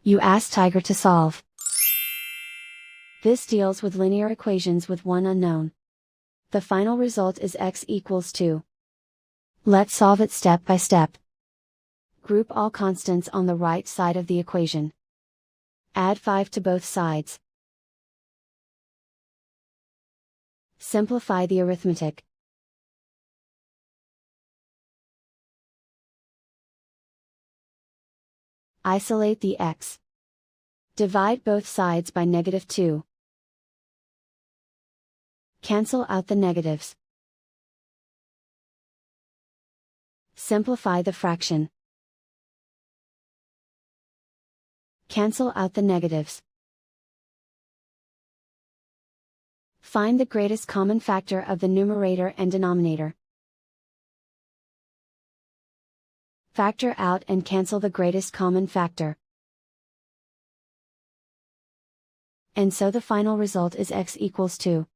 You ask Tiger to solve. This deals with linear equations with one unknown. The final result is x equals 2. Let's solve it step by step. Group all constants on the right side of the equation. Add 5 to both sides. Simplify the arithmetic. Isolate the x. Divide both sides by -2. Cancel out the negatives. Simplify the fraction. Cancel out the negatives. Find the greatest common factor of the numerator and denominator. Factor out and cancel the greatest common factor. And so the final result is x equals 2.